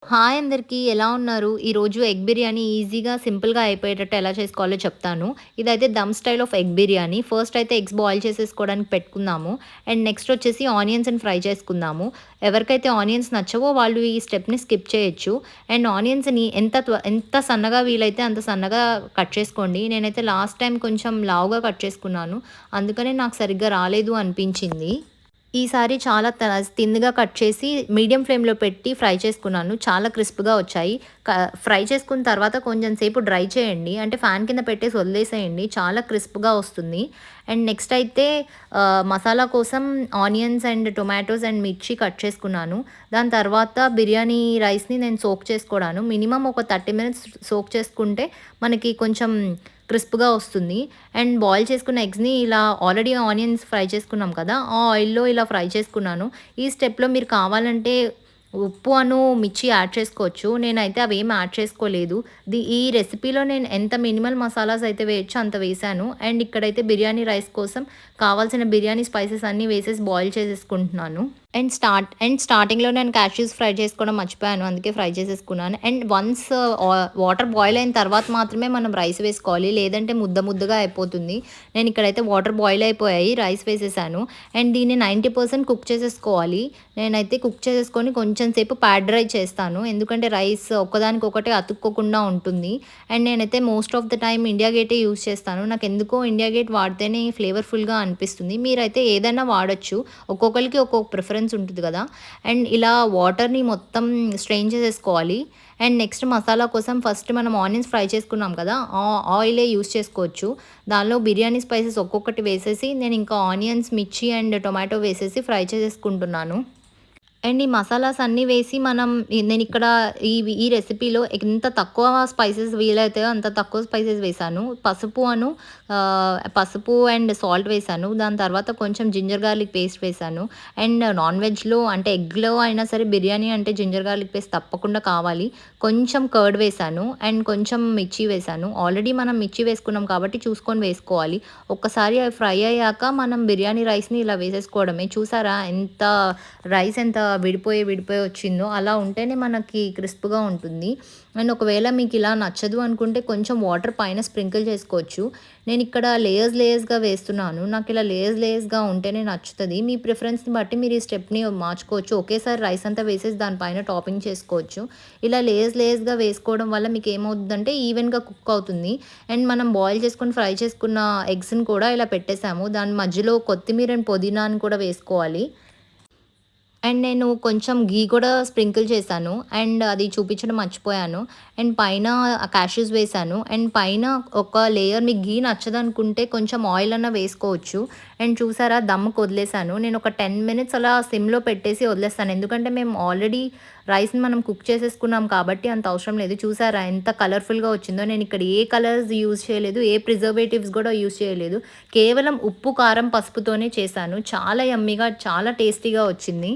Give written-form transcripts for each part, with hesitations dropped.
Hi అందరికీ ఎలా ఉన్నారు? ఈరోజు ఎగ్ బిర్యానీ ఈజీగా, సింపుల్‌గా అయిపోయేటట్టు ఎలా చేసుకోవాలో చెప్తాను. ఇదైతే dum style of egg biryani. First అయితే ఎగ్స్ బాయిల్ చేసేసుకోవడానికి పెట్టుకుందాము. అండ్ నెక్స్ట్ వచ్చేసి ఆనియన్స్‌ని ఫ్రై చేసుకుందాము. ఎవరికైతే ఆనియన్స్ నచ్చవో వాళ్ళు ఈ స్టెప్‌ని స్కిప్ చేయొచ్చు. అండ్ ఆనియన్స్‌ని ఎంత సన్నగా వీలైతే అంత సన్నగా కట్ చేసుకోండి. నేనైతే లాస్ట్ టైమ్ కొంచెం లావుగా కట్ చేసుకున్నాను. అందుకనే నాకు సరిగ్గా రాలేదు అనిపించింది. ఈసారి చాలా థిన్‌గా కట్ చేసి మీడియం ఫ్లేమ్‌లో పెట్టి ఫ్రై చేసుకున్నాను. చాలా క్రిస్ప్‌గా వచ్చాయి. ఫ్రై చేసుకున్న తర్వాత కొంచెం సేపు డ్రై చేయండి. అంటే ఫ్యాన్ కింద పెట్టేసి వదిలేసేయండి. చాలా క్రిస్ప్‌గా వస్తుంది. అండ్ నెక్స్ట్ అయితే మసాలా కోసం ఆనియన్స్ అండ్ టొమాటోస్ అండ్ మిర్చి కట్ చేసుకున్నాను. దాని తర్వాత బిర్యానీ రైస్‌ని నేను సోక్ చేసుకోవడాను. మినిమమ్ ఒక 30 మినిట్స్ సోక్ చేసుకుంటే మనకి కొంచెం క్రిస్ప్‌గా వస్తుంది. అండ్ బాయిల్ చేసుకున్న ఎగ్స్‌ని ఇలా ఆల్రెడీ ఆనియన్స్ ఫ్రై చేసుకున్నాం కదా! ఆ ఆయిల్‌లో ఇలా ఫ్రై చేసుకున్నాను. ఈ స్టెప్‌లో మీరు కావాలంటే ఉప్పు మిర్చి యాడ్ చేసుకోవచ్చు. నేనైతే అవేమి యాడ్ చేసుకోలేదు. ఈ రెసిపీలో నేను ఎంత మినిమల్ మసాలాస్ అయితే వేయొచ్చో అంత వేశాను. అండ్ ఇక్కడైతే బిర్యానీ రైస్ కోసం కావాల్సిన బిర్యానీ స్పైసెస్ అన్నీ వేసేసి బాయిల్ చేసేసుకుంటున్నాను. స్టార్టింగ్‌లో నేను క్యాష్యూస్ ఫ్రై చేసుకోవడం మర్చిపోయాను. అందుకే ఫ్రై చేసేసుకున్నాను. అండ్ వన్స్ వాటర్ బాయిల్ అయిన తర్వాత మాత్రమే మనం రైస్ వేసుకోవాలి. లేదంటే ముద్ద ముద్దగా అయిపోతుంది. నేను ఇక్కడైతే వాటర్ బాయిల్ అయిపోయాయి. రైస్ వేసేసాను. అండ్ దీన్ని 90% కుక్ చేసేసుకోవాలి. నేనైతే కుక్ చేసేసుకొని కొంచెం సేపు ప్యాడ్ డ్రై చేస్తాను. ఎందుకంటే రైస్ ఒక్కదానికొకటే అతుక్కోకుండా ఉంటుంది. అండ్ నేనైతే most of the time India గేటే యూజ్ చేస్తాను. నాకెందుకో ఇండియా గేట్ వాడితేనే ఫ్లేవర్‌ఫుల్‌గా అనిపిస్తుంది. మీరైతే ఏదైనా వాడొచ్చు. ఒక్కొక్కళ్ళకి ఒక్కొక్క ప్రిఫరెన్స్ ఉంటుంది కదా! అండ్ ఇలా వాటర్‌ని మొత్తం స్ట్రెయిన్ చేసేసుకోవాలి. అండ్ నెక్స్ట్ మసాలా కోసం ఫస్ట్ మనం ఆనియన్స్ ఫ్రై చేసుకున్నాం కదా! ఆయిలే యూజ్ చేసుకోవచ్చు. దానిలో బిర్యానీ స్పైసెస్ ఒక్కొక్కటి వేసేసి నేను ఇంకా ఆనియన్స్, మిర్చి అండ్ టొమాటో వేసేసి ఫ్రై చేసేసుకుంటున్నాను. అండ్ ఈ మసాలాస్ అన్నీ వేసి నేనిక్కడ ఈ రెసిపీలో ఎంత తక్కువ స్పైసెస్ వీలైతాయో అంత తక్కువ స్పైసెస్ వేశాను. పసుపు అండ్ సాల్ట్ వేశాను. దాని తర్వాత కొంచెం జింజర్ గార్లిక్ పేస్ట్ వేశాను. అండ్ నాన్ వెజ్‌లో అంటే ఎగ్‌లో అయినా సరే బిర్యానీ అంటే జింజర్ గార్లిక్ పేస్ట్ తప్పకుండా కావాలి. కొంచెం కర్డ్ వేశాను. అండ్ కొంచెం మిర్చి వేశాను. ఆల్రెడీ మనం మిర్చి వేసుకున్నాం కాబట్టి చూసుకొని వేసుకోవాలి. ఒక్కసారి అవి ఫ్రై అయ్యాక మనం బిర్యానీ రైస్‌ని ఇలా వేసేసుకోవడమే. చూసారా రైస్ ఎంత విడిపోయి వచ్చిందో అలా ఉంటేనే మనకి క్రిస్ప్‌గా ఉంటుంది. అండ్ ఒకవేళ మీకు ఇలా నచ్చదు అనుకుంటే కొంచెం వాటర్ పైన స్ప్రింకిల్ చేసుకోవచ్చు. నేనిక్కడ లేయర్స్‌గా వేస్తున్నాను. నాకిలా లేయర్స్‌గా ఉంటేనే నచ్చుతది. మీ ప్రిఫరెన్స్‌ని బట్టి మీరు ఈ స్టెప్‌ని మార్చుకోవచ్చు. ఒకేసారి రైస్ అంతా వేసేసి దాని పైన టాపింగ్ చేసుకోవచ్చు. ఇలా లేయర్స్‌గా వేసుకోవడం వల్ల మీకేమవుద్దంటే ఈవెన్‌గా కుక్ అవుతుంది. అండ్ మనం బాయిల్ చేసుకొని ఫ్రై చేసుకున్న ఎగ్స్‌ని కూడా ఇలా పెట్టేసాము. దాని మధ్యలో కొత్తిమీర అండ్ పుదీనాని కూడా వేసుకోవాలి. అండ్ నేను కొంచెం ఘీ కూడా స్ప్రింకిల్ చేశాను. అండ్ అది చూపించడం మర్చిపోయాను. అండ్ పైన కాష్యూస్ వేశాను. అండ్ పైన ఒక లేయర్ మీకు ఘీ నచ్చదనుకుంటే కొంచెం ఆయిల్ అన్నా వేసుకోవచ్చు. అండ్ చూసారా దమ్ముకి వదిలేసాను. నేను ఒక 10 మినిట్స్ అలా సిమ్‌లో పెట్టేసి వదిలేస్తాను. ఎందుకంటే మేము ఆల్రెడీ రైస్‌ని మనం కుక్ చేసేసుకున్నాం కాబట్టి అంత అవసరం లేదు. చూసారా ఎంత కలర్‌ఫుల్‌గా వచ్చిందో. నేను ఇక్కడ ఏ కలర్స్ యూజ్ చేయలేదు. ఏ ప్రిజర్వేటివ్స్ కూడా యూజ్ చేయలేదు. కేవలం ఉప్పు, కారం, పసుపుతోనే చేశాను. చాలా యమ్మీగా చాలా టేస్టీగా వచ్చింది.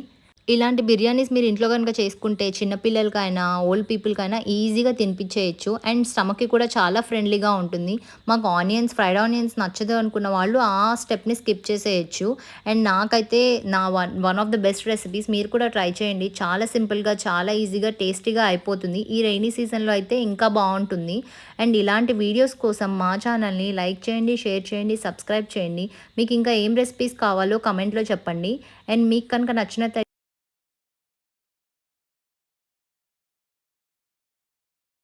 ఇలాంటి బిర్యానీస్ మీరు ఇంట్లో గనుక చేసుకుంటే చిన్న పిల్లలకైనా, ఓల్డ్ పీపుల్‌కైనా ఈజీగా తినిపించేయొచ్చు. అండ్ స్టమక్‌కి కూడా చాలా ఫ్రెండ్లీగా ఉంటుంది. మాకు ఫ్రైడ్ ఆనియన్స్ నచ్చదు అనుకున్న వాళ్ళు ఆ స్టెప్‌ని స్కిప్ చేసేయొచ్చు. అండ్ నాకైతే నా one of the best recipes మీరు కూడా ట్రై చేయండి. చాలా సింపుల్‌గా, చాలా ఈజీగా, టేస్టీగా అయిపోతుంది. ఈ రైనీ సీజన్‌లో అయితే ఇంకా బావుంటుంది. అండ్ ఇలాంటి వీడియోస్ కోసం మా ఛానల్‌ని లైక్ చేయండి, షేర్ చేయండి, సబ్స్క్రైబ్ చేయండి. మీకు ఇంకా ఏం రెసిపీస్ కావాలో కామెంట్‌లో చెప్పండి. అండ్ మీకు కనుక నచ్చినట్టయితే